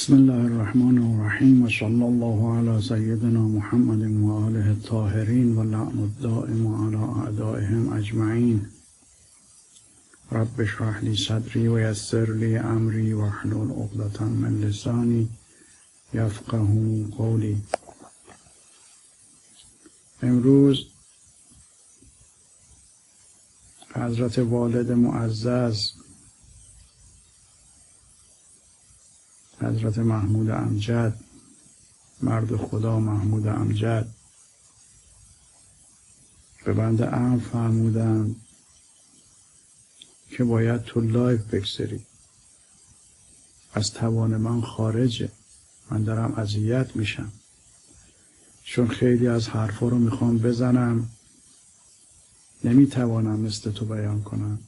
بسم الله الرحمن الرحیم و صلی الله علی سیدنا محمد و آله الطاهرین و لعن الدائم علی اعدائهم اجمعین. رب اشرح لی صدری و یسر لی امری واحلل عقدة من لسانی یفقهوا قولی. امروز حضرت والد معزز حضرت محمود امجد، مرد خدا محمود امجد، به بنده امر فرمودند که باید تو لایف بگذاری. از توان من خارجه، من دارم اذیت میشم، چون خیلی از حرفا رو میخوام بزنم، نمیتوانم مثل تو بیان کنم.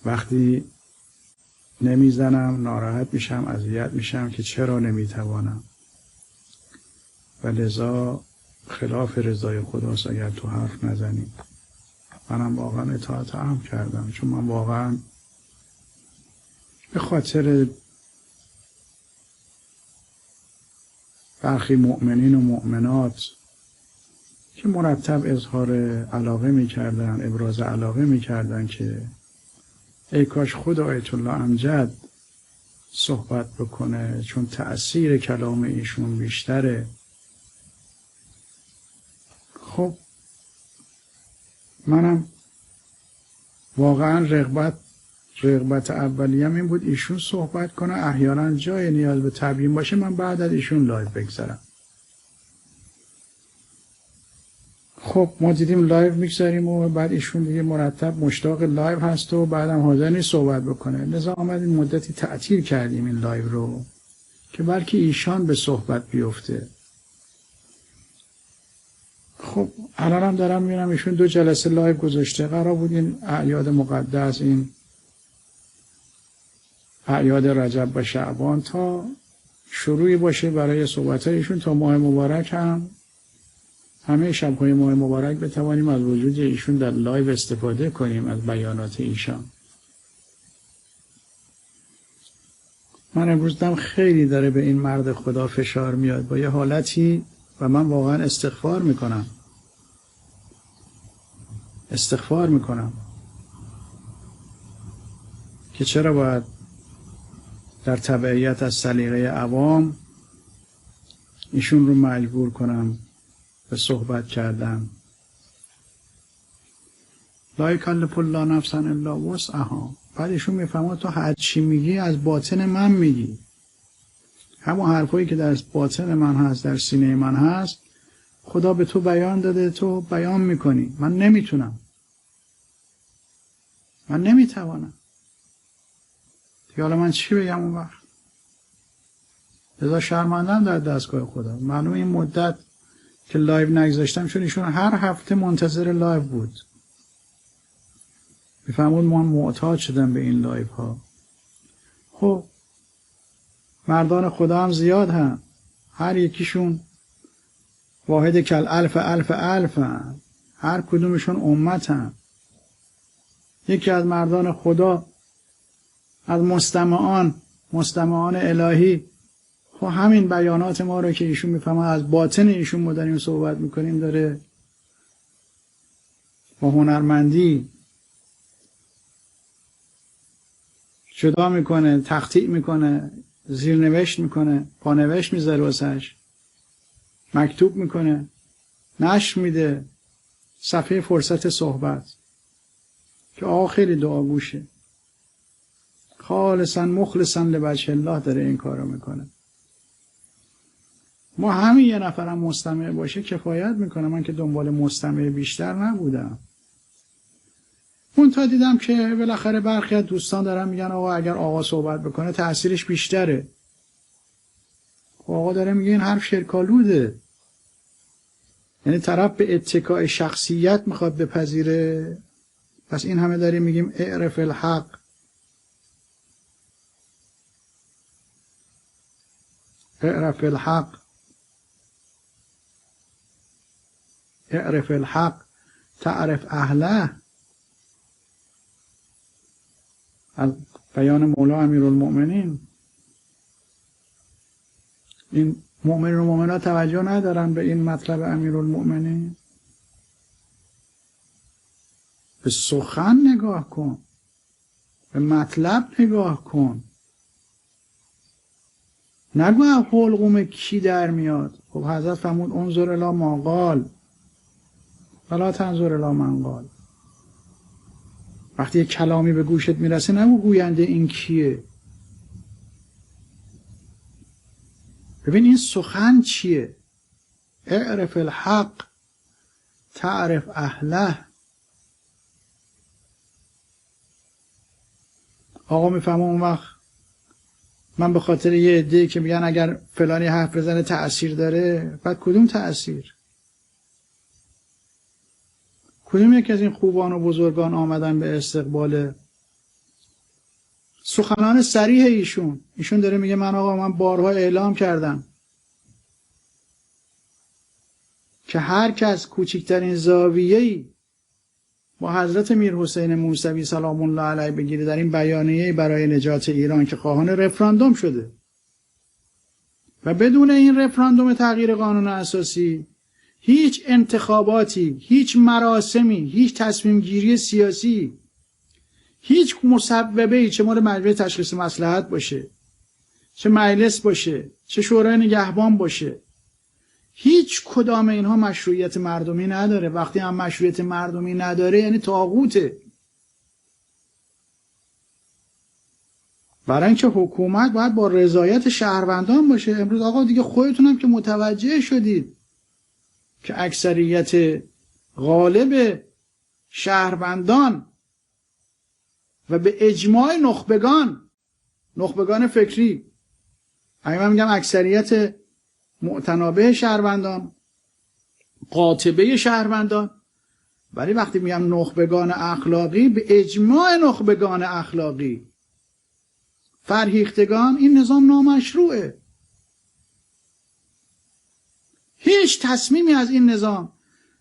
وقتی نمیزنم ناراحت میشم، اذیت میشم که چرا نمیتوانم، و لذا خلاف رضای خداست اگر تو حرف نزنی. منم واقعا اطاعت امر کردم، چون من واقعا به خاطر برخی مؤمنین و مؤمنات که مرتب اظهار علاقه میکردن، ابراز علاقه میکردن که ای کاش خود آیت الله امجد صحبت بکنه، چون تأثیر کلام ایشون بیشتره. خب منم واقعا رغبت اولیم این بود ایشون صحبت کنه، احیانا جای نیاز به تبیین باشه من بعد از ایشون لایو بگذارم. خب ما دیدیم لایو میگذاریم و بعد ایشون دیگه مرتب مشتاق لایو هست و بعدم حاضر نیست صحبت بکنه، لذا آمدیم مدتی تعطیل کردیم این لایو رو که بلکه ایشان به صحبت بیفته. خب الان هم دارم میبینم ایشون 2 جلسه لایو گذاشته. قرار بود این اعیاد مقدس، این اعیاد رجب و شعبان تا شروعی باشه برای صحبت ایشون، تا ماه مبارک هم همه شب‌های ماه مبارک بتوانیم از وجود ایشون در لایو استفاده کنیم، از بیانات ایشان. من امروز دم خیلی داره به این مرد خدا فشار میاد با یه حالتی، و من واقعا استغفار میکنم که چرا باید در تبعیت از سلیقه عوام ایشون رو مجبور کنم به صحبت کردن. لا یکلف الله نفسا الا وسعها. بعد ایشون میفهمه تو هر چی میگی از باطن من میگی، همون حرفایی که در باطن من هست، در سینه من هست، خدا به تو بیان داده، تو بیان میکنی. من نمیتونم، من نمیتوانم دیگه، حالا من چی بگم اون وقت؟ لذا شرمندم در دستگاه خدا. معلومه این مدت که لایو نگذاشتم، چون ایشون هر هفته منتظر لایو بود. میفهمون من معتاد شدم به این لایو ها. خب مردان خدا هم زیاد هم، هر یکیشون واحد کل الف الف الف هم. هر کدومشون امت هم. یکی از مردان خدا، از مستمعان الهی، خب همین بیانات ما رو که ایشون میفهمه از باطن ایشون ما داریم صحبت میکنیم، داره با هنرمندی جدا میکنه، تقطیع میکنه، زیرنوشت میکنه، پانوشت میذاره واسش، مکتوب میکنه، نشر میده، صفحه فرصت صحبت، که آخری دعاگوشه، خالصا مخلصا لوجه الله داره این کارو میکنه. ما همین یه نفرم مستمع باشه کفایت میکنه. من که دنبال مستمع بیشتر نبودم. اون تا دیدم که بالاخره برخی از دوستان دارن میگن آقا اگر آقا صحبت بکنه تأثیرش بیشتره. آقا داره میگه این حرف شرکالوده، یعنی طرف به اتکاء شخصیت میخواد بپذیره. پس این همه داریم میگیم اعرف الحق، اعرف الحق، اعرف الحق تعرف اهله. از بیان مولا امیرالمؤمنین این مؤمنین و مؤمنات توجه ندارن به این مطلب امیرالمؤمنین؟ به سخن نگاه کن، به مطلب نگاه کن، نگو حلقوم کی در میاد. خب حضرت فرمود انظر الی ما قال ولا تنظر الی من قال. وقتی یک کلامی به گوشت میرسه نگو گوینده این کیه. ببین این سخن چیه؟ اعرف الحق تعرف اهله. آقا میفهمم اون وقت من به خاطر یه عده‌ای که میگن اگر فلانی حرف بزنه تأثیر داره، بعد کدوم تأثیر؟ کدوم یکی از این خوبان و بزرگان آمدن به استقبال سخنان صریح ایشون داره میگه من بارها اعلام کردم که هر کس کوچکترین زاویه‌ای با حضرت میر حسین موسوی سلام الله علیه بگیره در این بیانیه برای نجات ایران که خواهان رفراندوم شده و بدون این رفراندوم تغییر قانون اساسی هیچ انتخاباتی، هیچ مراسمی، هیچ تصمیم گیری سیاسی، هیچ مسببه‌ای، چه مال مجلس تشخیص مصلحت باشه، چه مجلس باشه، چه شورای نگهبان باشه، هیچ کدام اینها مشروعیت مردمی نداره. وقتی هم مشروعیت مردمی نداره یعنی طاغوته. برای اینکه حکومت باید با رضایت شهروندان باشه. امروز آقا دیگه خودتونم که متوجه شدید که اکثریت غالب شهروندان و به اجماع نخبگان فکری، من میگم اکثریت معتنابه شهروندان، قاطبه شهروندان، ولی وقتی میگم نخبگان اخلاقی، به اجماع نخبگان اخلاقی فرهیختگان، این نظام نامشروعه. هیچ تصمیمی از این نظام،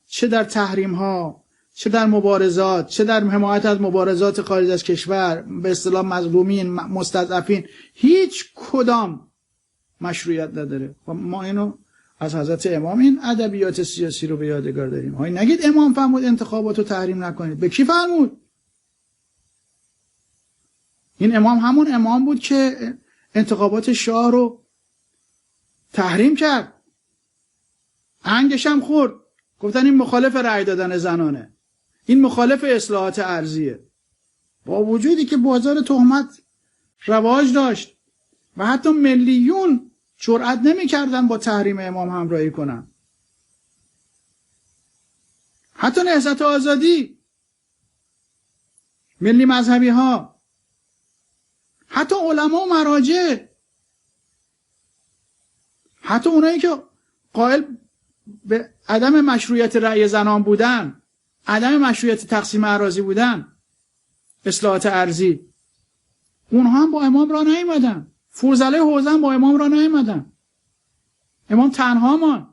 چه در تحریم ها، چه در مبارزات، چه در حمایت از مبارزات خارج از کشور، به اصطلاح مظلومین، مستضعفین، هیچ کدام مشروعیت نداره. و ما اینو از حضرت امام این ادبیات سیاسی رو به یادگار داریم. های نگید امام فرمود انتخابات رو تحریم نکنید. به کی فرمود؟ این امام همون امام بود که انتخابات شاه رو تحریم کرد. هنگش هم خورد. گفتن این مخالف رأی دادن زنانه، این مخالف اصلاحات ارضیه. با وجودی که بازار تهمت رواج داشت و حتی ملیون جرئت نمی‌کردن با تحریم امام همراهی کنن. حتی نهضت آزادی، ملی مذهبی ها، حتی علما و مراجع، حتی اونایی که قائل به عدم مشروعیت رأی زنان بودن، عدم مشروعیت تقسیم اراضی بودن، اصلاحات ارضی، اونها هم با امام راه نیامدن. فوزله حوزه با امام راه نیامدن. امام تنها ماند.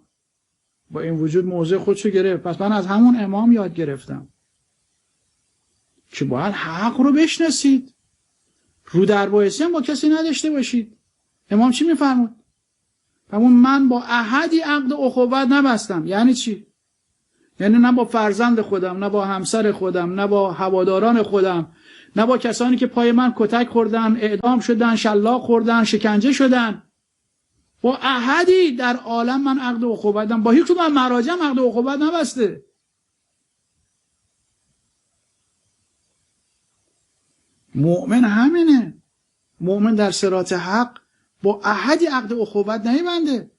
با این وجود موضع خودشو گرفت. پس من از همون امام یاد گرفتم که باید حق رو بشناسید، رو در بایستی هم با کسی نداشته باشید. امام چی میفرمود؟ فرمود من با احدی عقد اخوت نبستم. یعنی چی؟ یعنی نه با فرزند خودم، نه با همسر خودم، نه با هواداران خودم، نه با کسانی که پای من کتک خوردن، اعدام شدن، شلاق خوردن، شکنجه شدن. با احدی در عالم من عقد اخوت نداشتم. با هیچ کدوم مراجعم عقد اخوت نبسته. مؤمن همینه. مؤمن در صراط حق با احدی عقد اخوت نمیبنده.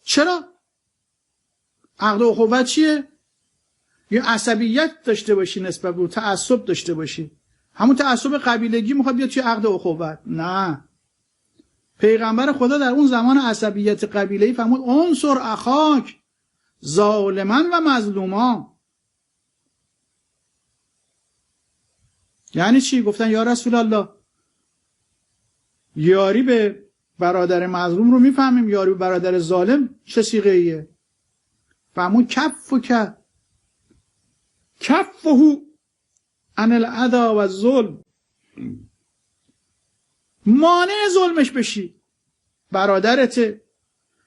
چرا؟ عقد اخوت چیه؟ یه عصبیت داشته باشی نسبت به تعصب داشته باشی. همون تعصب قبیلگی میخواد بیاد توی عقد اخوت. نه. پیغمبر خدا در اون زمان عصبیت قبیله‌ای فرمود انصر اخاک ظالما و مظلوما. یعنی چی؟ گفتن یا رسول الله یاری به برادر مظلوم رو میفهمیم، یاری به برادر ظالم چه صیغه‌ایه؟ فرمود کفه عن الاذى و الظلم. مانع ظلمش بشی. برادرته،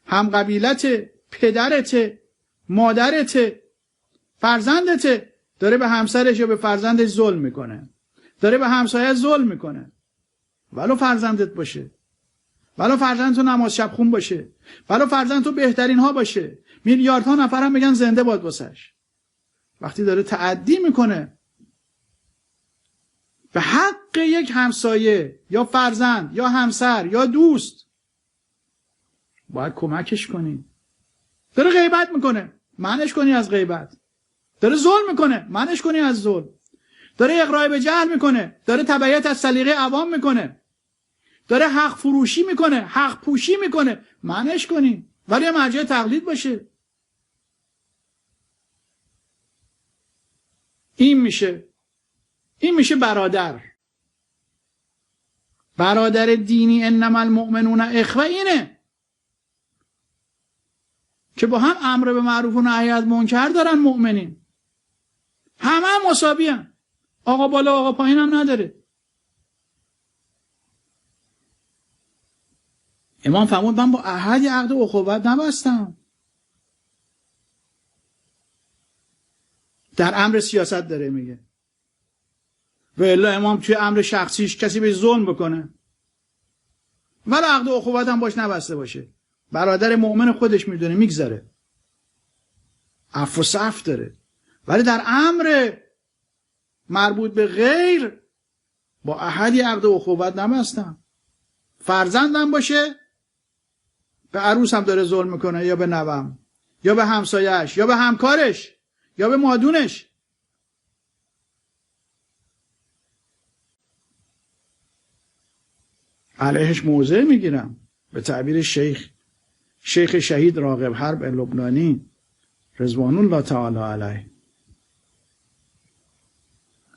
هم قبیلته، پدرته، مادرته، فرزندته، داره به همسرش یا به فرزندش ظلم میکنه، داره به همسایه ظلم میکنه، ولو فرزندت باشه، ولو فرزند تو نماز شب خون باشه، ولو فرزند تو بهترین ها باشه، میلیاردها نفر هم بگن زنده باد واسش، وقتی داره تعدی میکنه به حق یک همسایه یا فرزند یا همسر یا دوست، باید کمکش کنی. داره غیبت میکنه، منعش کنی از غیبت. داره ظلم میکنه، منعش کنی از ظلم. داره اغراء به جهل میکنه، داره تبعیت از سلیقه عوام میکنه، داره حق فروشی میکنه، حق پوشی میکنه، منعش کنی، ولی مرجع تقلید باشه. این میشه برادر دینی. انما المؤمنون اخوه اینه که با هم امر به معروف و نهی از منکر دارن. مؤمنین همه هم مساوی هم. آقا بالا آقا پایین هم نداره. امام فرمود من با احدی عقد اخوت نبستم. در امر سیاست داره میگه، و الا امام توی امر شخصیش کسی به ظلم بکنه ولی عقد اخوت هم باش نبسته باشه، برادر مؤمن خودش میدونه میگذره، عفو و صفح داره، ولی در امر مربوط به غیر با احدی عقد اخوت نبستم. فرزندم باشه به عروس هم داره ظلم میکنه، یا به نوام، یا به همسایه‌اش، یا به همکارش، یا به مادونش. علیهش موضع میگیرم. به تعبیر شیخ شهید راغب حرب لبنانی رضوان الله تعالی علیه،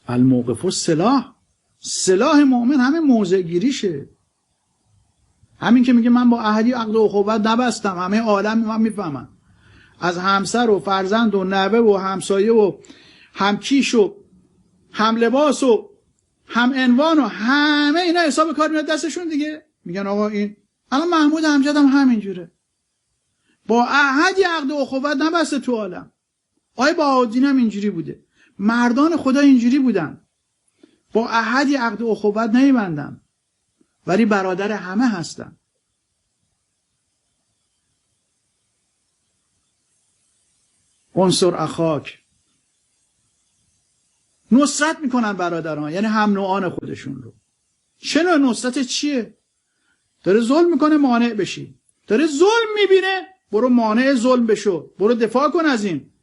الموقف سلاح مؤمن همه موضع گیریشه. همین که میگه من با احدی عقد اخوت نبستم، همه عالم من میفهمن، از همسر و فرزند و نوه و همسایه و همکیش و هم لباس و هم عنوان و همه اینا حساب کار میاد دستشون دیگه. میگن آقا این الان محمود امجد هم همینجوره، با احدی عقد اخوت نبسته تو عالم. آقای بهاءالدین هم اینجوری بوده، مردان خدا اینجوری بودن، با احدی عقد اخوت نمیبندن ولی برادر همه هستن. انصر اخاک، نصرت میکنن برادران، یعنی هم نوعان خودشون رو. چه نوع نصرت چیه؟ داره ظلم میکنه مانع بشی، داره ظلم میبینه برو مانع ظلم بشو، برو دفاع کن از این.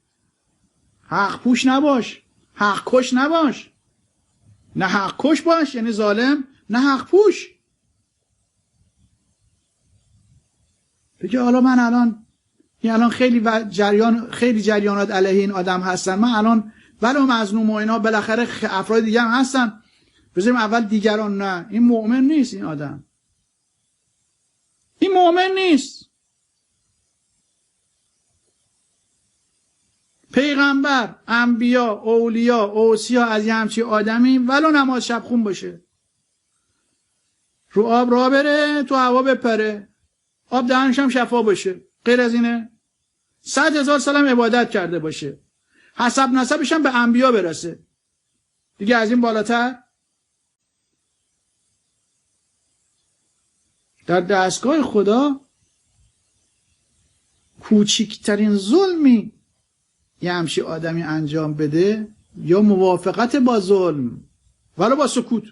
حق پوش نباش، حق کش نباش. نه حق کش باش یعنی ظالم، نه حق پوش. بگه حالا من الان خیلی جریانات علیه این آدم هستن، من الان ولو مظلوم و اینا بالاخره افراد دیگه هم هستن، بذاریم اول دیگران. نه، این مؤمن نیست. این آدم این مؤمن نیست. پیغمبر، انبیا، اولیا، اوصیا از یه همچی آدمی ولو نماز شب خون باشه، رو آب راه بره تو هوا بپره، آب دهنش هم شفا باشه، غیر از اینه 100,000 سال هم عبادت کرده باشه، حسب نسبش هم به انبیا برسه، دیگه از این بالاتر در دستگاه خدا کوچکترین ظلمی یه همچی آدمی انجام بده یا موافقت با ظلم ولو با سکوت،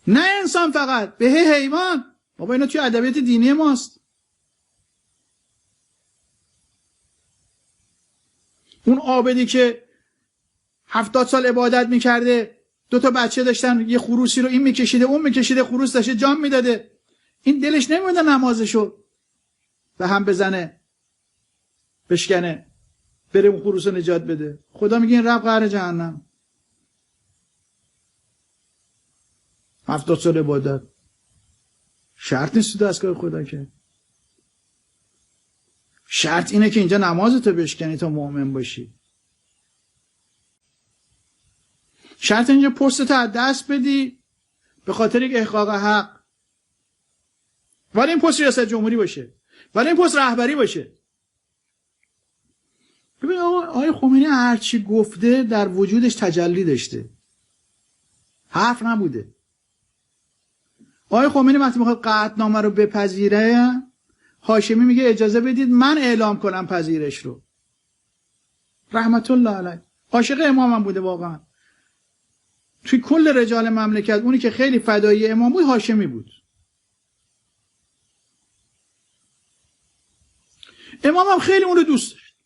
نه انسان فقط، به حیوان. بابا اینا توی ادبیات دینی ماست. اون عابدی که 70 سال عبادت میکرده، 2 تا بچه داشتن، یه خروسی رو این میکشیده اون میکشیده، خروس داشته جام میداده، این دلش نمیاد نمازشو به هم بزنه بشکنه بره اون خروس رو نجات بده. خدا میگه این رب قهر جهنم. 70 سال عبادت شرط نیست تو دستگاه خدا، که شرط اینه که اینجا نمازتو بشکنی تا مؤمن باشی. شرط اینجا پستت از دست بدی به خاطر یک احقاق حق، ولی این پست ریاست جمهوری باشه، ولی این پست رهبری باشه. ببین آقای خمینی هرچی گفته در وجودش تجلی داشته، حرف نبوده. آقای خمینی وقتی میخواد قطعنامه رو بپذیره، هاشمی میگه اجازه بدید من اعلام کنم پذیرش رو. رحمت الله علیه. عاشق امامم بوده واقعا. توی کل رجال مملکت اونی که خیلی فدایی امام بود هاشمی بود. امامم خیلی اون رو دوست داشت،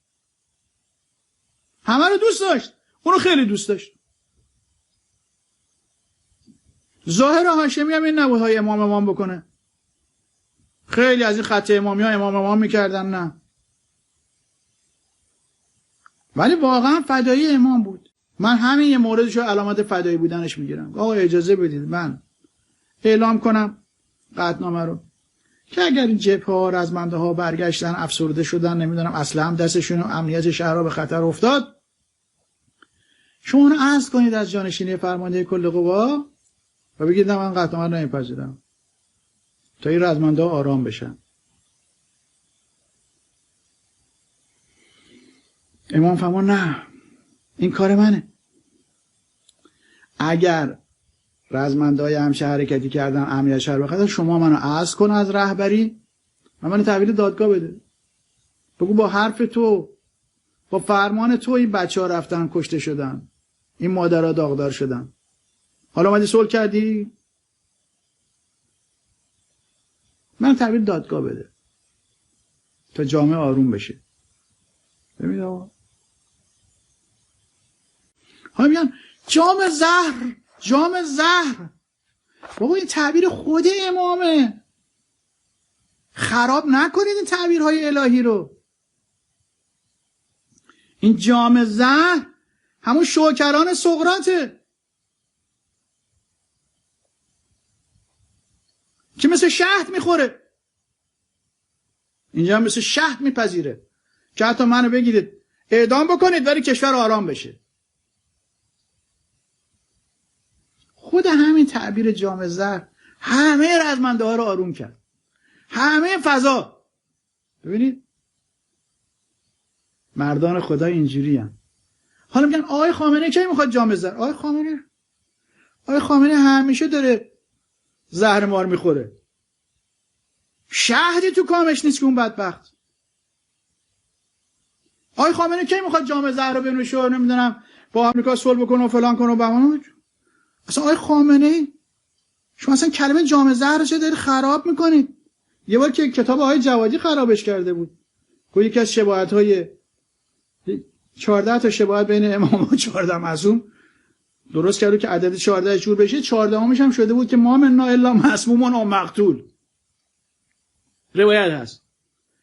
همه رو دوست داشت، اون رو خیلی دوست داشت. ظاهر هاشمی هم این نبود های امام بکنه. خیلی از این خط امامی ها امام میکردن، نه، ولی واقعا فدایی امام بود. من همین یه موردش رو علامت فدایی بودنش میگیرم. آقا اجازه بدید من اعلام کنم قطعنامه رو که اگر این جبهه ها رزمنده ها برگشتن، افسرده شدن، نمیدونم اصلا هم دستشون امنیت شهرها به خطر افتاد، شما اونو عزل کنید از جانشینی فرمانده کل قوا و بگید من قطعنامه رو نمیپذیرم تا این رزمنده ها آرام بشن. امام فرمان نه، این کار منه. اگر رزمنده‌های همشه حرکتی کردن امنیت شهر بخاطر شما منو عزل کن از رهبری و منو تحویل دادگاه بده. بگو با حرف تو، با فرمان تو این بچه‌ها رفتن کشته شدن، این مادرها داغدار شدن، حالا اومدی صلح کردی؟ من تحویل دادگاه بده تا جامعه آروم بشه. ببینید آقا ها میگن جام زهر. بابا این تعبیر خود امامه، خراب نکنید این تعبیرهای الهی رو. این جام زهر همون شوکران سقراطه که مثل شهد میخوره. اینجا هم مثل شهد میپذیره که حتی منو بگیرید اعدام بکنید ولی کشور آرام بشه. خود همین تعبیر جام زهر همه رزمنده ها رو آروم کرد، همه فضا. ببینید مردان خدا اینجوری هم. حالا میگن آقای خامنه‌ای کی میخواد جام زهر؟ آقای خامنه‌ای همیشه داره زهر مار میخوره، شهدی تو کامش نیست که اون بدبخت. آقای خامنه‌ای کی میخواد جام زهر رو بنوشه و نمیدونم با آمریکا صلح بکنه و فلان کنه و بهمان. اصلا آقای خامنه‌ای شما اصلا کلمه جام زهر رو چه دارید خراب میکنید؟ یه بار که کتاب آقای جوادی خرابش کرده بود، که یکی از شباهت‌های 14 تا شباهت بین امام و 14 معصوم درست کرده که عدد 14 جور بشه، 14 هم شده بود که ما منا الا مسموم و مقتول. روایت هست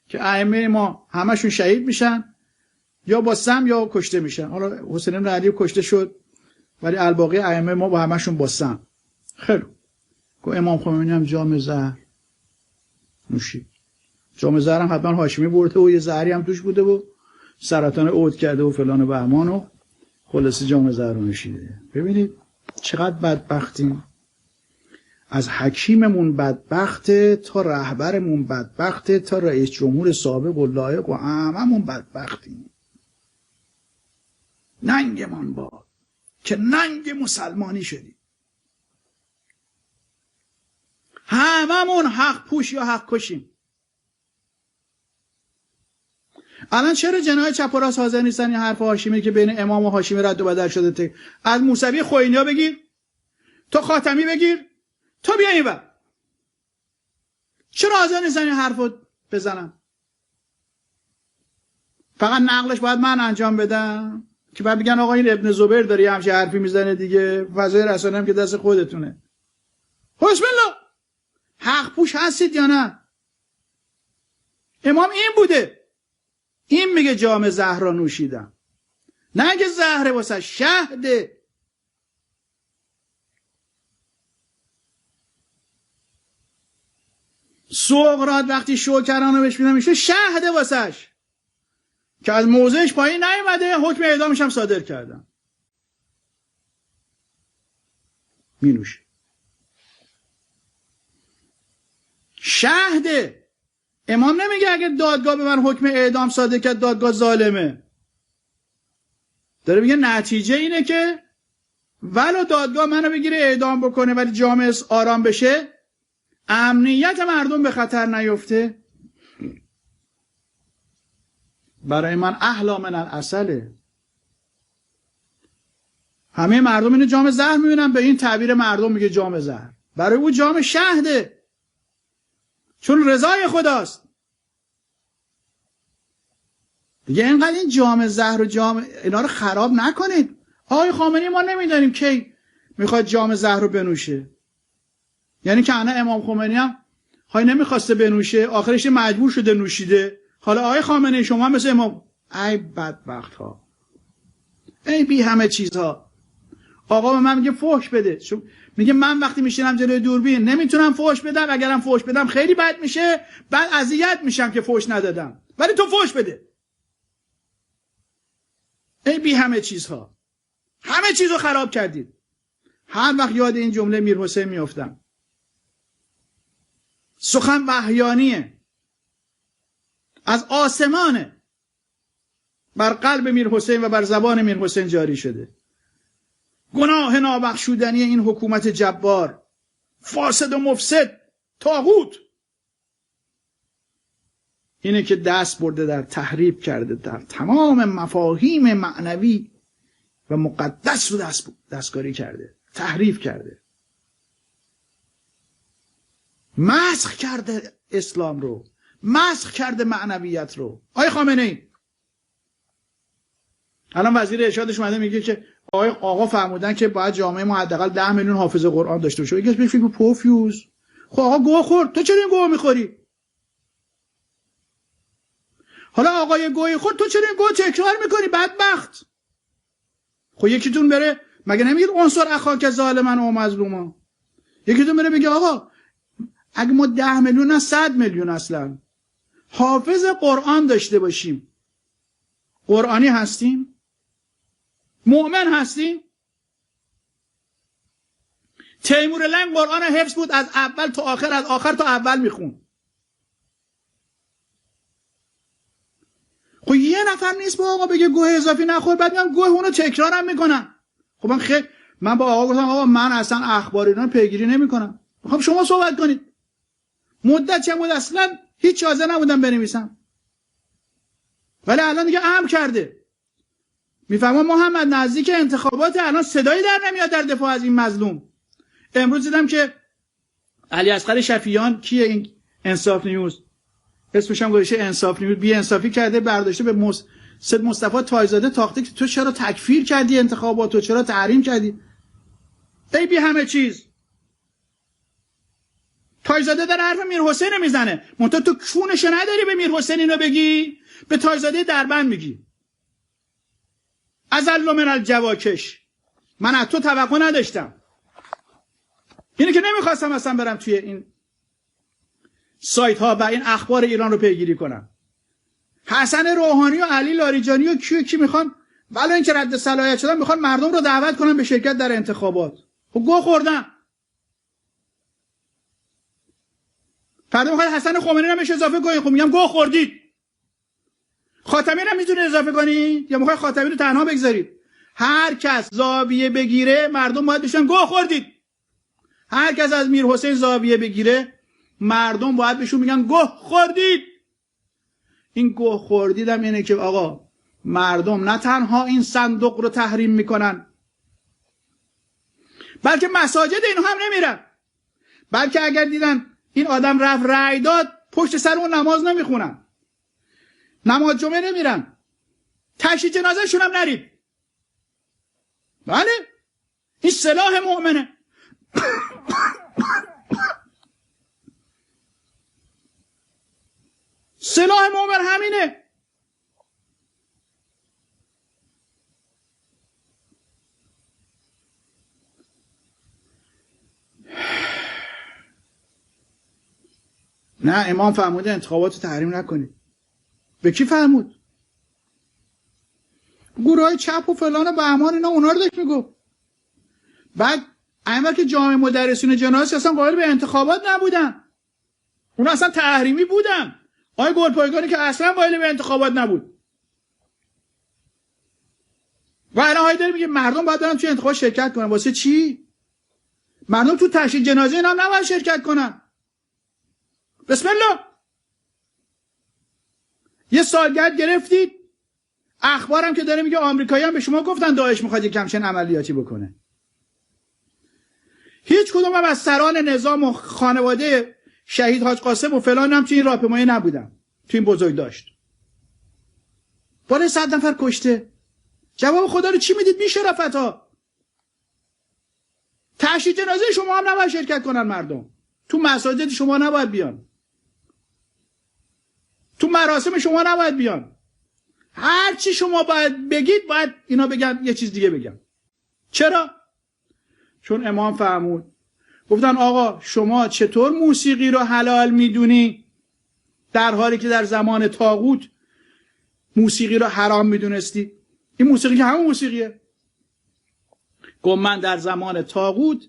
که ائمه ما همشون شهید میشن یا با سم یا کشته میشن. حالا حسین بن علی کشته شد ولی الباقی ائمه ما با همشون با سم. خیلی که امام خمینی هم جام زهر نوشید. جام زهر هم حتما هاشمی برده و یه زهری هم توش بوده و سرطان عود کرده و فلان و بهمان و خلاصه جام زهر رو نوشیده. ببینید چقدر بدبختیم. از حکیممون بدبخته تا رهبرمون بدبخته تا رئیس جمهور سابق و لایق و هممون بدبختیم. ننگمان باد که ننگ مسلمانی شدیم. هممون حق پوش یا حق کشیم. الان چرا جناح چپ و راست حاضر نیستن این حرف هاشمی که بین امام و هاشمی رد و بدل شده؟ از موسوی خوئینیا بگیر تا خاتمی بگیر تا بیا اینور، چرا حاضر نیستن این حرفو بزنن؟ فقط نقلش باید من انجام بدم که بعد بگن آقا این ابن زبیر داره همچین حرفی میزنه دیگه، فضای رسانه هم که دست خودتونه. بسم الله، حق پوش هستید یا نه؟ امام این بوده، این میگه جام زهر را نوشیدم، نه اگه زهره واسه شهده. سقراط وقتی شوکرانو بهش میدن میشه شهده واسش که از موضعش پایین نیومده، حکم اعدامش هم صادر کردن. می نوشه. شهده. امام نمیگه اگه دادگاه به من حکم اعدام صادر کرد دادگاه ظالمه. داره میگه نتیجه اینه که ولو دادگاه منو بگیره اعدام بکنه ولی جامعه آرام بشه، امنیت مردم به خطر نیفته، برای من احلا من العسله. همه مردم اینو جام زهر میبینن، به این تعبیر مردم میگه جام زهر، برای او جام شهده، چون رضای خداست. دیگه اینقدر این جام زهر و جام اینا رو خراب نکنید. آقای خامنه‌ای ما نمیدانیم کی میخواد جام زهر رو بنوشه. یعنی که انا امام خمینی هم های نمیخواسته بنوشه، آخرش مجبور شده نوشیده. حالا آقای خامنه‌ای شما هم مثل امام، ای بدبخت ها، ای بی همه چیزها. آقا به من میگه فحش بده، میگه من وقتی میشینم جلوی دوربین نمیتونم فحش بدم، اگرم فحش بدم خیلی بد میشه، بعد اذیت میشم که فحش ندادم، ولی تو فحش بده. ای بی همه چیزها، همه چیزو خراب کردید. هر وقت یاد این جمله میر حسین میافتم. سخن وحیانیه، از آسمانه، بر قلب میر حسین و بر زبان میر حسین جاری شده. گناه نابخشودنی این حکومت جبار، فاسد و مفسد، طاغوت، اینه که دست برده در تحریف کرده در تمام مفاهیم معنوی و مقدس رو دستکاری کرده، تحریف کرده، مسخ کرده اسلام رو، مسخ کرده معنویت رو. آقای خامنه‌ای الان وزیر ارشادش اومده میگه که آقا فرمودن که باید جامعه ما حداقل 10 میلیون حافظ قرآن داشته باشه. یکیش بهش میگه پوفیوز، خب آقا گوه خورد، تو چرا این گوه میخوری؟ حالا آقای گوی خورد، تو چرا این گوه تکرار میکنی بدبخت؟ خب یکیتون بره، مگه نمیگید عنصر اخاک ظالما و مظلوما؟ یکیتون بره بگه آقا اگه ما 10 میلیون نه 100 میلیون اصلا حافظ قرآن داشته باشیم، قرآنی هستیم؟ مؤمن هستیم؟ تیمور لنگ قرآن حفظ بود، از اول تا آخر، از آخر تا اول میخون. خب یه نفر نیست با آقا بگه گوه اضافی نخور، بعد میگم گوه اونو تکرارم میکنن. خب من با آقا گفتم آقا من اصلا اخبار اینا پیگیری نمیکنم، خب شما صحبت کنید. مدت چند بود اصلا هیچ حاضر نبودم بنویسم، ولی الان دیگه امر کرده. میفهمم محمد نزدیک انتخابات، الان صدایی در نمیاد در دفاع از این مظلوم. امروز دیدم که علی اصغر شفیعان، کیه این؟ انصاف نیوز، اسمش هم گذاشته انصاف نیوز، بی انصافی کرده، برداشته به سید مصطفی تایزاده تاخته که تو چرا تکفیر کردی انتخابات، تو چرا تحریم کردی. ای بی همه چیز، تایزاده در حرف میر حسین میزنه، منتها تو کونش نداری به میر حسین اینو بگی، به تایزاده دربند میگی ازل من الجواکش. من از تو توقع نداشتم. اینه که نمیخواستم اصلا برم توی این سایت ها و این اخبار ایران رو پیگیری کنم. حسن روحانی و علی لاریجانی و کی میخوان ولی اینکه رد صلاحیت شدن میخوان مردم رو دعوت کنن به شرکت در انتخابات. خب گوه خوردن. فردا میخواد حسن خمینی رو بهش اضافه کنید، خب میگم گوه خوردید. خاتمی رو میتونه اضافه کنید یا میخوای خاتمی رو تنها بگذارید؟ هر کس زاویه بگیره مردم باید بشن گوه خوردید. هر کس از میر حسین زاویه بگیره مردم باید بهشون میگن گوه خوردید. این گوه خوردید هم اینه که آقا مردم نه تنها این صندوق رو تحریم میکنن، بلکه مساجد اینها هم نمیرن، بلکه اگر دیدن این آدم رفت رأی داد پشت سر اون نماز نمیخونن، نماز جمعه نمیرن، تشییع جنازه شون هم نرید. بله این سلاح مؤمنه. سلاح مؤمن همینه. نه امام فرموده انتخابات تحریم نکنید. به کی فرمود؟ گروه های چپ و فلان و بهمان اینا اونا رو داشت میگفت. بعد اما که جامعه مدرسین جناس اصلا قائل به انتخابات نبودن، اون اصلا تحریمی بودن. آقای گلپایگانی که اصلا قائل به انتخابات نبود. و الان های داره میگه مردم باید برن توی انتخابات شرکت کنن. واسه چی؟ مردم تو تشییع جنازه اینا هم نباید شرکت کنن. بسم الله. یه سالگرد گرفتید، اخبارم که داره میگه آمریکایی‌ها به شما گفتن داعش میخواد یک کمچین عملیاتی بکنه. هیچ کدوم هم از سران نظام و خانواده شهید حاج قاسم و فلان هم تو این راهپیمایی نبودن، تو این بزرگ داشت. بالای 100 نفر کشته. جواب خدا رو چی میدید؟ بی شرافتا. تشییع جنازه شما هم نباید شرکت کنن مردم. تو مساجد شما نباید بیان. تو مراسم شما نباید بیان. هر چی شما باید بگید باید اینا بگن یه چیز دیگه بگن. چرا؟ چون امام فرمود، گفتن آقا شما چطور موسیقی رو حلال میدونی در حالی که در زمان طاغوت موسیقی رو حرام میدونستی؟ این موسیقی که همون موسیقیه. گفت من در زمان طاغوت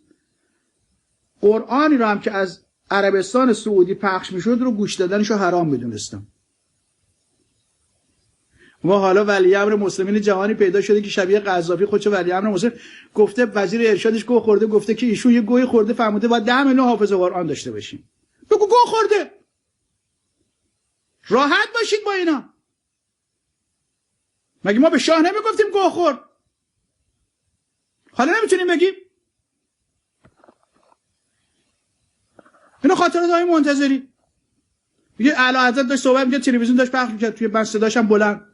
قرآنی رو هم که از عربستان سعودی پخش میشد رو گوش دادنشو حرام میدونستم. و حالا ولی امر مسلمین جهانی پیدا شده که شبیه قذافی خودشو ولی امر مسلم گفته، وزیر ارشادش گوه خورده، گفته که ایشون یه گوی خورده فهمیده باید 10 میلیون حافظ قرآن داشته باشیم. بگو گوه خورده. راحت باشید با اینا. مگه ما به شاه نمیگفتیم گوه خورد؟ حالا نمیتونیم بگیم؟ اینو خاطرات آقای منتظری. میگه اعلی حضرت داشت صحبت میگه، تلویزیون داشت پخش میکرد، توی بس صداشم بلند.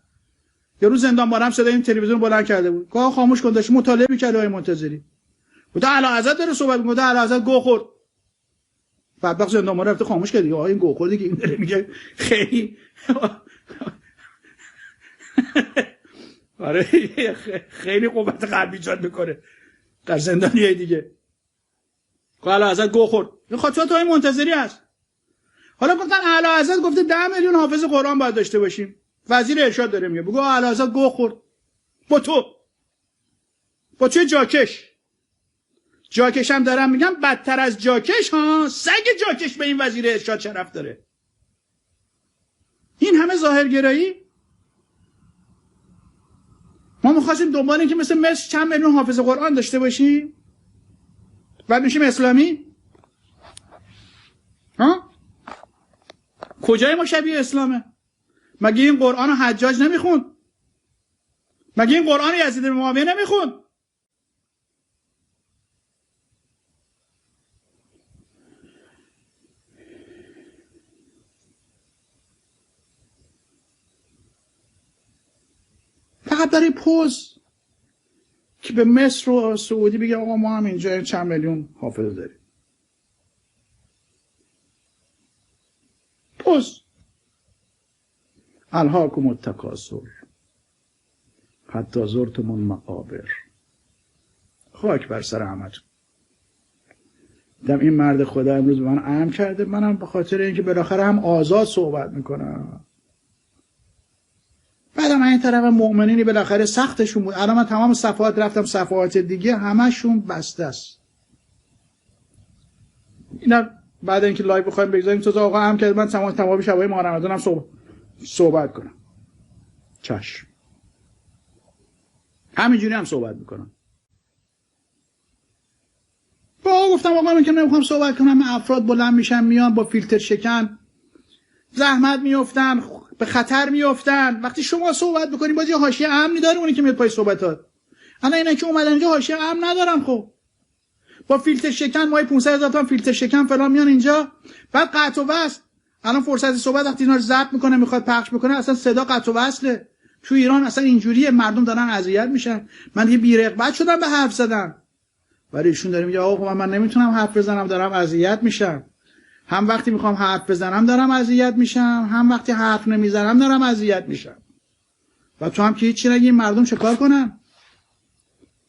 یه روز زندان بارم صدای این تلویزیون بلند کرده بود. گاه خاموش کن، داشت مطالعه میکرد آقای منتظری. گفت اعلی حضرت داره صحبت میکنه، اعلی حضرت گوه خورد. بعد زندان بارم رفته خاموش کرد دیگه. آقا این گوه خوردی که این داره میگه خیلی آره خیلی قوت قلبی ایجاد میکنه در زندانیای دیگه. اعلی حضرت گوه خورد. این خاطرات آقای منتظری است. حالا گفتن اعلی حضرت گفته 10 میلیون حافظ قرآن باید داشته باشیم. وزیر ارشاد داره میگه، بگو اعلی حضرت گوه خورد. با توی جاکش هم دارم میگم بدتر از جاکش ها، سگ جاکش به این وزیر ارشاد شرف داره. این همه ظاهرگرایی. ما می‌خواستیم دنبال این که مثل مصر چند میلیون حافظ قرآن داشته باشیم بعد میشیم اسلامی؟ ها؟ کجای ما شبیه اسلامه؟ مگه این قرآن رو حجاج نمیخوند؟ مگه این قرآن یزید بن معاویه نمیخوند؟ فقط برای پوز که به مصر و سعودی بگه آقا ما هم اینجا چند میلیون حافظ داریم. پوز. الهاکم التکاثر حتی زرتم المقابر. خاک بر سر همتون. دیدم این مرد خدا امروز به من امر کرده، منم به خاطر اینکه بالاخره هم آزاد صحبت میکنم. بعدم این طرف مؤمنینی بالاخره سختشون بود. الان من تمام صفحات رفتم، صفحات دیگه همشون بسته است. اینا بعد اینکه لایو بخوایم بگذاریم تو آقا هم کرد من تمام شبای ماه رمضانم صحبت کنم. چشم. همینجوری هم صحبت میکنم. گفتم آقا من که نمیخوام صحبت کنم، افراد بلند میشن میان با فیلتر شکن زحمت میافتن، به خطر میافتن. وقتی شما صحبت بکنید باز یه حاشیه امنی داره اونی که میاد پای صحبتات. الان اینا که اومدن اینجا حاشیه امن ندارن، خب با فیلتر شکن مای 500,000 تومان فیلتر شکن فلان میان اینجا، بعد قطع و وصل. الان فرصت صحبت وقتی اینا رو ضبط میکنه میخواد پخش بکنه اصلا صدا قطع و وصله. تو ایران اصلا اینجوریه، مردم دارن اذیت میشن. من یه بی‌رغبت شدم به حرف زدن، ولی ایشون داره میگه آقا من نمیتونم حرف بزنم، دارم اذیت میشم. هم وقتی میخوام حرف بزنم دارم اذیت میشم، هم وقتی حرف نمیزنم دارم اذیت میشم. و تو هم که هیچی نگی، مردم چه کار کنن؟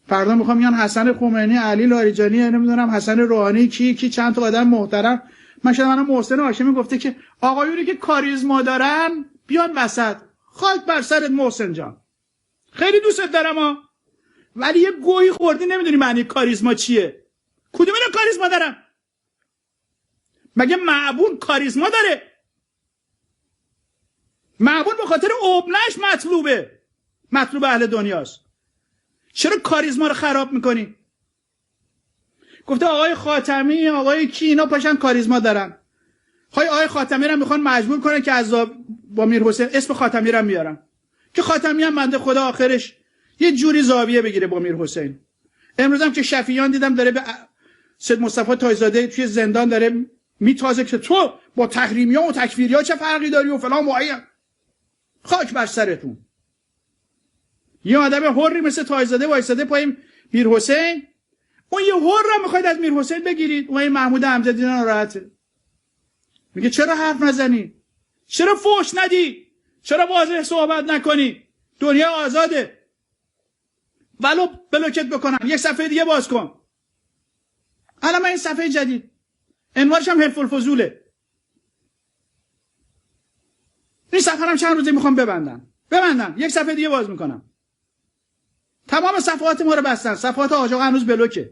فردا میخوام میان حسن خمینی، علی لاریجانی، نمیدونم حسن روحانی، کی چند تا آدم محترم. من محسن هاشمی گفته که آقایونی که کاریزما دارن بیان وسط. خاک بر سرت محسن جان، خیلی دوستت دارم ها، ولی یه گویی خوردی نمیدونی معنی کاریزما چیه. کدوم اینا کاریزما دارن؟ مگه معبون کاریزما داره؟ معبون به خاطر ابنش مطلوب اهل دنیاست. چرا کاریزما رو خراب میکنی؟ گفته آقای خاتمی، آقای کی، اینا پاشن کاریزما دارن. آقای خاتمی رو میخوان مجبور کنه که از با میر حسین اسم خاتمی رو میارن که خاتمی هم بنده خدا آخرش یه جوری زاویه بگیره با میر حسین. امروز هم که شفیعیان دیدم داره به سید مصطفی تایزاده توی زندان داره میتازه که تو با تحریمی ها و تکفیری ها چه فرقی داری و فلان معین. خاک بر سرتون. یه آدم حری مثل تایزاده وایساده پای میر حسین، اون یه حر رو میخواید از میر حسین بگیرید. اون محمود حمزه ناراحته، میگه چرا حرف نزنی؟ چرا فحش ندی؟ چرا واضح صحبت نکنی؟ دنیا آزاده. ولو بلوکت بکنن یک صفحه دیگه باز کن. الان من این صفحه جدید عنوانش هم حلف الفضوله. این صفحه هم چند روزه میخوام ببندم یک صفحه دیگه باز میکنم. تمام صفحات ما رو بستن. صفحات حاج آقا هنوز بلوکه.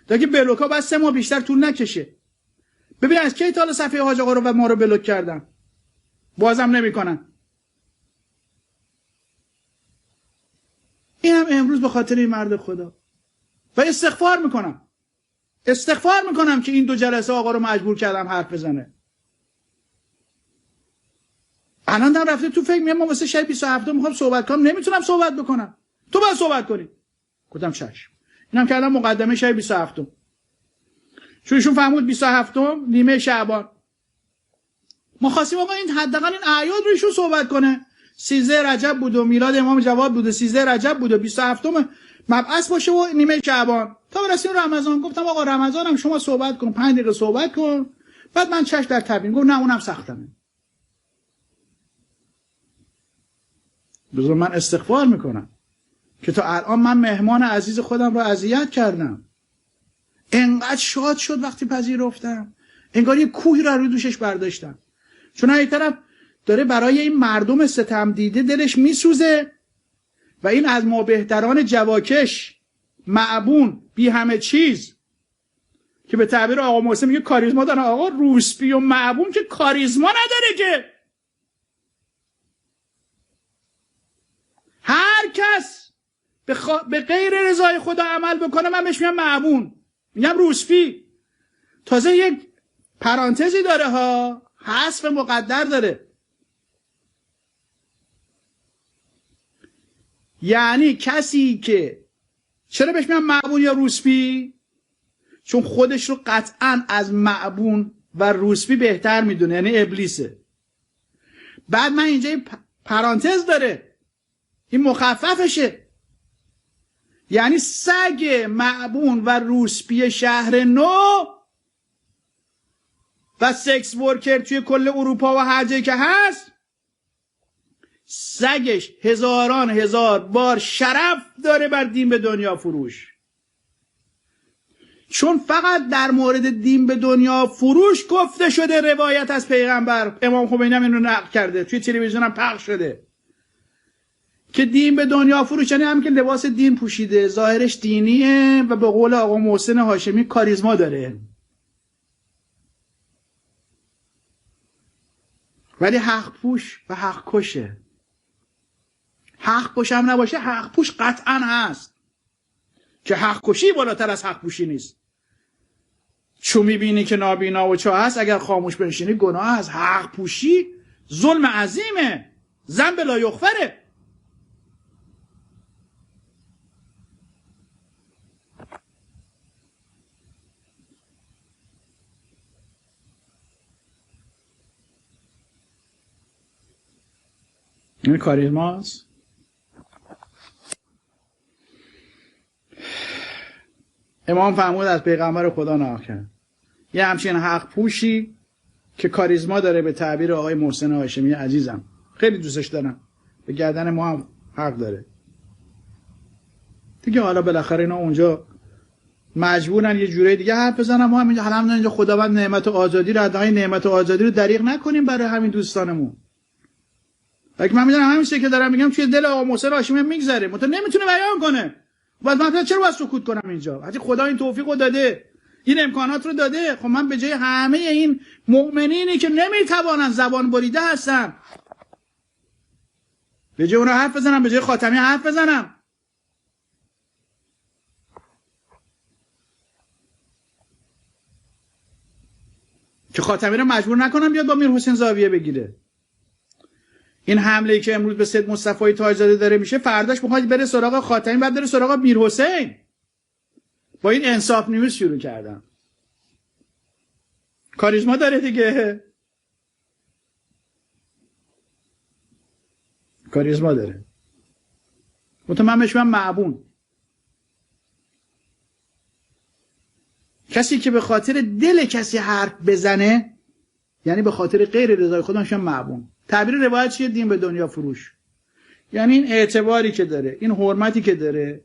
تا که بلوکا بعد 3 ماه بیشتر طول نکشه. ببین از کی تا حالا صفحه حاج آقا رو و ما رو بلوک کردن، بازم نمیکنن. اینم امروز به خاطر این مرد خدا. و استغفار میکنم که این 2 جلسه آقا رو مجبور کردم حرف بزنه. الان هم رفته تو فکر میگم ما واسه شب 27 میخوام صحبت کنم، نمیتونم صحبت بکنم، تو باید صحبت کنی. گفتم چشم. اینم کردم مقدمه شب 27. چون ایشون فهمود 27 نیمه شعبان. ما خواستیم آقا این حداقل این اعیاد رو ایشون صحبت کنه. 13 رجب بود و میلاد امام جواد بود و 13 رجب بود و 27 مبعث باشه و نیمه شعبان تا برسیم رمضان. گفتم آقا رمضان هم شما صحبت کن، 5 دقیقه صحبت کن، بعد من چش در تبیین. گفت نه اونم سختمه. بذار من استغفار میکنم که تا الان من مهمان عزیز خودم رو اذیت کردم. انقدر شاد شد وقتی پذیرفتم، انگار یه کوهی رو روی دوشش برداشتم. چون از یک طرف داره برای این مردم ستم دیده دلش میسوزه و این از ما بهتران جواکش، معبون، بی همه چیز، که به تعبیر آقا محسن میگه کاریزما داره. آقا روسپی و معبون که کاریزما نداره که. هر کس به غیر رضای خدا عمل بکنه من بهش میگم معبون، میگم روسپی. تازه یک پرانتزی داره ها، حذف مقدر داره. یعنی کسی که چرا بهش میگم معبون یا روسپی؟ چون خودش رو قطعا از معبون و روسپی بهتر میدونه، یعنی ابلیسه. بعد من اینجا پرانتز داره، این مخففشه. یعنی سگ معبون و روسپی شهر نو و سکس ورکر توی کل اروپا و هر جایی که هست، سگش هزاران هزار بار شرف داره بر دین به دنیا فروش. چون فقط در مورد دین به دنیا فروش گفته شده روایت از پیغمبر. امام خمینی هم اینو نقل کرده، توی تلویزیون هم پخش شده که دین به دنیا فروش یعنی هم که لباس دین پوشیده، ظاهرش دینیه و به قول آقا محسن هاشمی کاریزما داره، ولی حق پوش و حق کشه. حق پوش هم نباشه، حق پوش قطعا هست که حق کشی بالاتر از حق پوشی نیست. چون میبینی که نابینا و چه هست، اگر خاموش بنشینی گناه هست. حق پوشی ظلم عظیمه، ذنب لا یغفره. این کاریزماست. امام فرمود از پیغمبر خدا نقل کرد یه همچین حق پوشی که کاریزما داره، به تعبیر آقای محسن هاشمی عزیزم، خیلی دوستش دارم، به گردن ما هم حق داره دیگه. حالا بالاخره اینا اونجا مجبورن یه جوری دیگه حرف بزنن. ما هم اینجا خداوند نعمت آزادی رو، ادعای نعمت آزادی رو دریغ نکنیم برای همین دوستانمون. اگه من میدونم همین چیزی که دارم میگم توی دل آقا محسن هاشمی میگذره، نمیتونه بیان کنه. بعد من چرا باید سکوت کنم اینجا؟ حتی خدا این توفیقو داده، این امکانات رو داده. خب من به جای همه این مؤمنینی که نمیتوانن، زبان بریده هستن، به جای اون حرف بزنم، به جای خاتمی حرف بزنم. که خاتمی رو مجبور نکنم بیاد با میر حسین زاویه بگیره. این حمله‌ای که امروز به سید مصطفی تاج‌زاده داره میشه، فرداش میخواد بره سراغ خاتمی، بعد بره سراغ میر حسین. با این انصاف نیوز شروع کردم. کاریزما داره دیگه، کاریزما داره. من بهش میگم معبون. کسی که به خاطر دل کسی حرف بزنه، یعنی به خاطر غیر رضای خدا، میشن معبون. تعبیر روایت چیه؟ دین به دنیا فروش. یعنی این اعتباری که داره، این حرمتی که داره،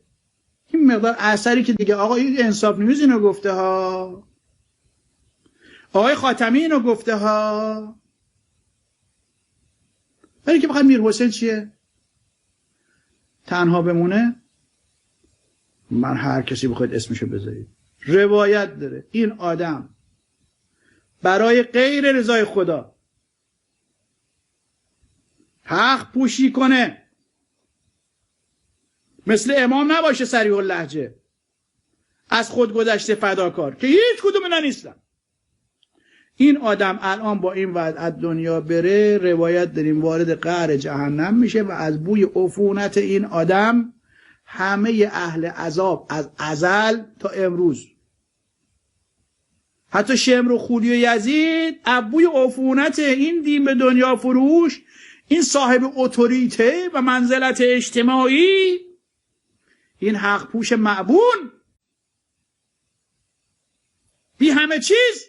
این مقدار اثری که دیگه آقا این انصاف نیوز اینو گفته ها، آقای خاتمی اینو گفته ها، ولی که بخواد میر حسین چیه؟ تنها بمونه. من هر کسی بخواید اسمشو بذارید، روایت داره این آدم برای غیر رضای خدا حق پوشی کنه، مثل امام نباشه صریح اللهجه، از خود گذشته فداکار، که هیچ کدوم اینا نیستن. این آدم الان با این وضع از دنیا بره، روایت داریم وارد قعر جهنم میشه و از بوی عفونت این آدم همه اهل عذاب از ازل تا امروز، حتی شمر و خولی و یزید، از بوی عفونت این دین به دنیا فروش، این صاحب اتوریته و منزلت اجتماعی، این حق پوش معبون، بی همه چیز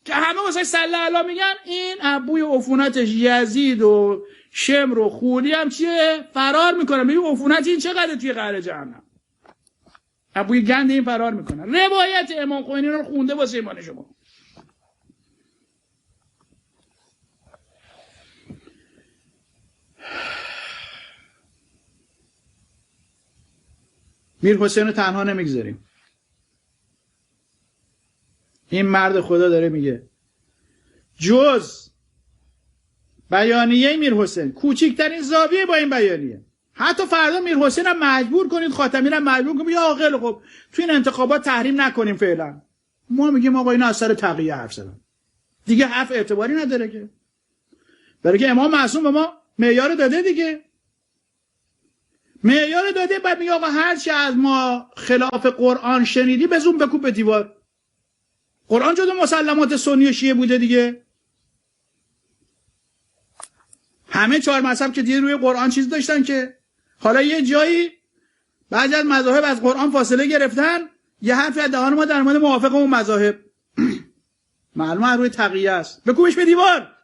که همه واسه صلی الله میگن، این ابوی عفونتش یزید و شمر و خولی هم چیه؟ فرار میکنه. ببین عفونت این چقدر توی قعر جهنم، ابوی گند این فرار میکنه. روایت امام خمینی رو خونده واسه ایمان شما. میر حسین رو تنها نمیگذاریم. این مرد خدا داره میگه جز بیانیه میر حسین، کوچکترین زاویه با این بیانیه، حتی فردا میر حسین هم مجبور کنید، خاتمی هم مجبور کنید، یا عاقل خب تو این انتخابات تحریم نکنیم فعلا. ما میگیم آقا اینا از سر تقیه حرف زدن دیگه، حرف اعتباری نداره که، برای که امام معصوم به ما معیار داده دیگه، معیار داده. بعد میگه آقا هر چی از ما خلاف قرآن شنیدی بزوم بکوب به دیوار. قرآن جدا مسلمات سنی و شیعه بوده دیگه. همه چهار مذهب که دیگه روی قرآن چیز داشتن که حالا یه جایی بعضی از مذاهب از قرآن فاصله گرفتن، یه حرفی از دهان ما در مورد موافق اون مذاهب معلومه روی تقیه است، بکوبش به دیوار.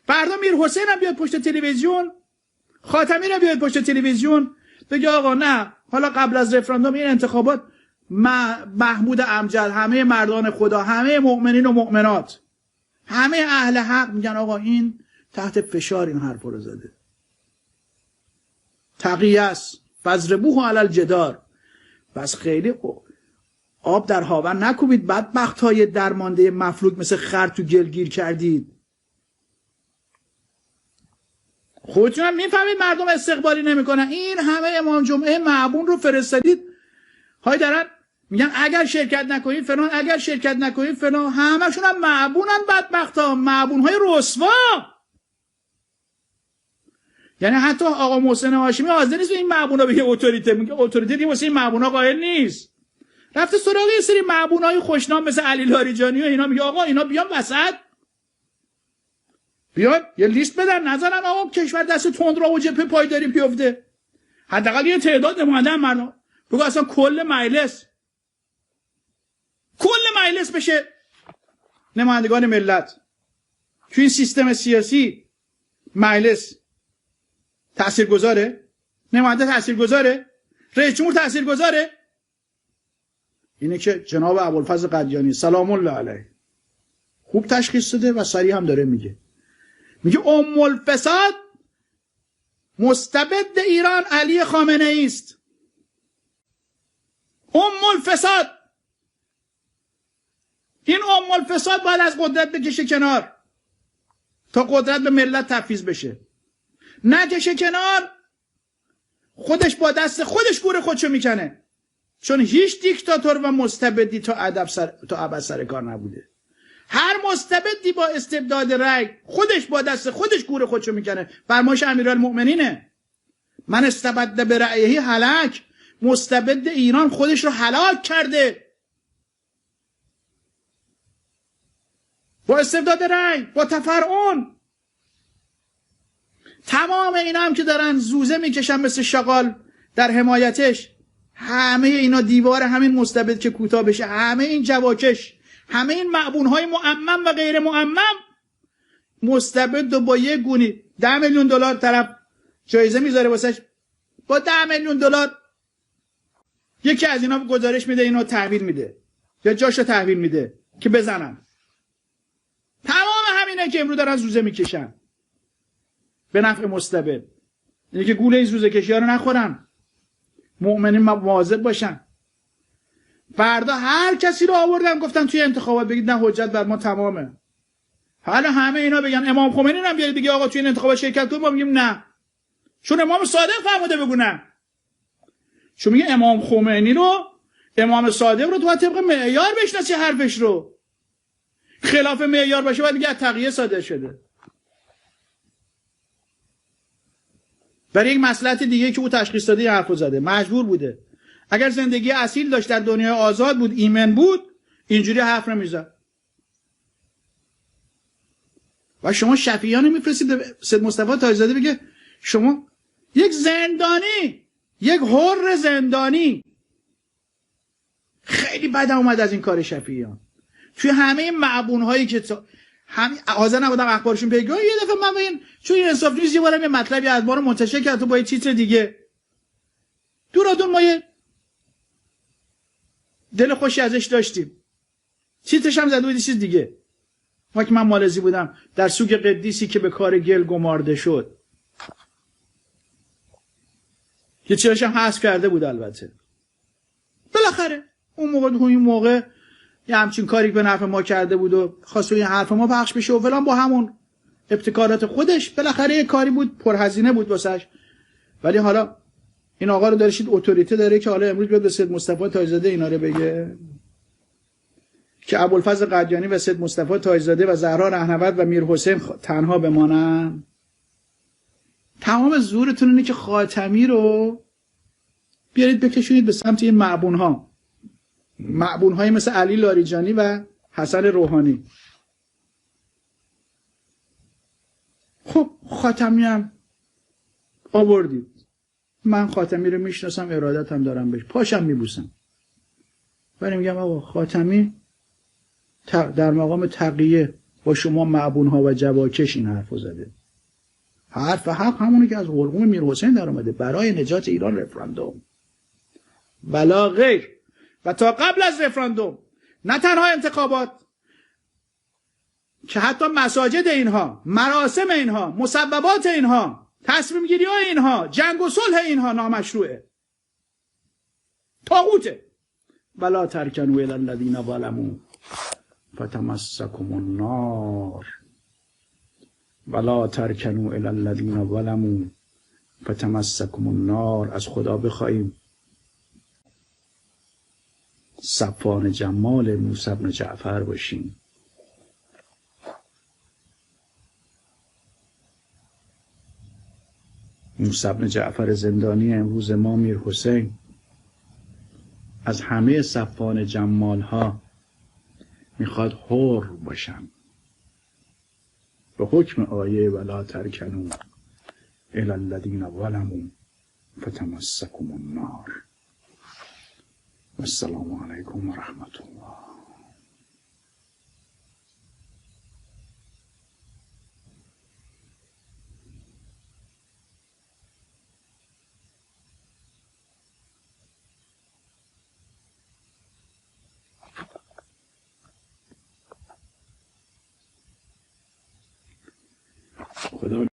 فردا میر حسین هم بیاد پشت تلویزیون، خاتمی رو بیاد پشت تلویزیون بگه آقا نه، حالا قبل از رفراندوم این انتخابات محمود امجد، همه مردان خدا، همه مؤمنین و مؤمنات، همه اهل حق میگن آقا این تحت فشار این حرف رو زده، تقیه است، فضربوه علی الجدار. بس خیلی آب در هاون نکوبید، بدبختای درمانده مفلوک مثل خر تو گل گیر کردید. خودتون هم میفهمید مردم استقبالی نمیکنن. این همه امام جمعه معبون رو فرستادید، های دارن میگن اگر شرکت نکنید فلان، اگر شرکت نکنید فلان، همشون هم معبونن بدبختا، معبون های رسوا. یعنی حتی آقا محسن هاشمی حاضر نیست به این معبونا بگه اتوریته، میگه اتوریته دیگه واسه این معبونا قائل نیست. رفته سراغ یه سری معبونای خوشنام مثل علی لاریجانی و اینا، میگه آقا اینا بیان وسط، بیان یه لیست بدن، نذارن آقا کشور دست تندرو و جبهه پایداری بیفته. حداقل یه تعداد نماینده مردم بگو اصلا کل مجلس بشه نمایندگان ملت. تو این سیستم سیاسی مجلس تاثیرگذاره؟ نماینده تاثیرگذاره؟ رئیس جمهور تاثیرگذاره؟ اینه که جناب ابوالفضل قدیانی سلام الله علیه خوب تشخیص داده و صریح هم داره میگه ام الفساد مستبد ایران علی خامنه ای است. ام الفساد این الفساد باید از قدرت بکشه کنار تا قدرت به ملت تفویض بشه. نکشه کنار، خودش با دست خودش گور خودشو میکنه. چون هیچ دیکتاتور و مستبدی تا ابد سر کار نبوده. هر مستبدی با استبداد رأی خودش با دست خودش گور خودشو میکنه. فرمایش امیرالمؤمنینه: من استبد به رأیه هلاک. مستبد ایران خودش رو هلاک کرده با استبداد رأی، با تفرعون. تمام اینا هم که دارن زوزه میکشن مثل شغال در حمایتش، همه اینا دیوار همین مستبد که کوتاه بشه، همه این جواکش، همه این معبونهای معمم و غیر معمم، مستبد و با یک گونی 10 میلیون دلار طرف جایزه میذاره واسش، با 10 میلیون دلار یکی از اینا گزارش میده اینو تحویل میده یا جاشو تحویل میده که بزنن. تمام همینه که امروز دارن زوزه میکشن به نفع مستبد. اینه که گوله این زوزه کشی ها رو نخورن. مؤمنین مواظب باشن. فردا هر کسی رو آوردن گفتن توی انتخابات بگید نه حجت بر ما تمامه. حالا همه اینا بگن امام خمینی هم بیارید دیگه آقا توی این انتخابات شرکت کنید، ما میگیم نه. چون امام صادق فرموده بگو نه. چون میگه امام خمینی رو، امام صادق رو تو طبق معیار بشناسی حرفش رو. خلاف معیار باشه بعد دیگه تقیه صادر شده. برای یک مصلحت دیگه که او تشخیص داده یه حرفو زده، مجبور بوده. اگر زندگی اصیل داشت، در دنیای آزاد بود، ایمن بود، اینجوری حرف نمیزد. و شما شفیعیان میفرستید به سید مصطفی تاج‌زاده بگه شما یک زندانی، یک حر زندانی. خیلی بد اومد از این کار شفیعیان. توی همه این معبون هایی که همین حاضر نبودم اخبارشون پیگاه، یه دفعه من ببین چون این انصاف نیوز یه بارم یه مطلبی از ما رو منتشر کرد تو با یه تیتر دیگه، دورادون ما یه دل خوشی ازش داشتیم. تیترش هم زده بود چیز دیگه. ما که من مالزی بودم در سوق قدیسی که به کار گل گمارده شد، یه چیزش هم حذف کرده بود. البته بالاخره اون موقع یه همچین کاری به نفع ما کرده بود و خواست این حرف ما پخش بشه و فلان، با همون ابتکارات خودش بالاخره یه کاری بود، پرهزینه بود واسش. ولی حالا این آقا رو دارشید اتوریته داره که حالا امروز بیاد به سید مصطفی تاج‌زاده اینا رو بگه که ابوالفضل قدیانی و سید مصطفی تاج‌زاده و زهرا رهنورد و میرحسین تنها بمانن. تمام زورتون اینه که خاتمی رو بیارید بکشونید به سمت این معبون‌های مثل علی لاریجانی و حسن روحانی. خب خاتمی هم آوردید. من خاتمی رو میشناسم، ارادت هم دارم بهش، پاشم میبوسم. ولی میگم آقا خاتمی در مقام تقیه با شما معبون‌ها و جواکش این حرفو زده. حرف حق همونی که از حلقوم میرحسین در اومده: برای نجات ایران رفراندوم. بلا غیر. و تا قبل از رفراندوم نه تنها انتخابات، که حتی مساجد اینها، مراسم اینها، مسببات اینها، تصمیم گیری های اینها، جنگ و صلح اینها نامشروعه، طاغوته. ولا ترکنوا الی الذین ظلموا فتمسکم النار. ولا ترکنوا الی الذین ظلموا فتمسکم النار. از خدا بخواهیم صفوان جمال موسی بن جعفر باشیم. موسی بن جعفر زندانی امروز ما میرحسین از همه صفوان جمال ها میخواد حر باشن به حکم آیه ولا ترکنوا الی الذین ظلموا فتمسکم النار. السلام علیکم و رحمت الله. خدا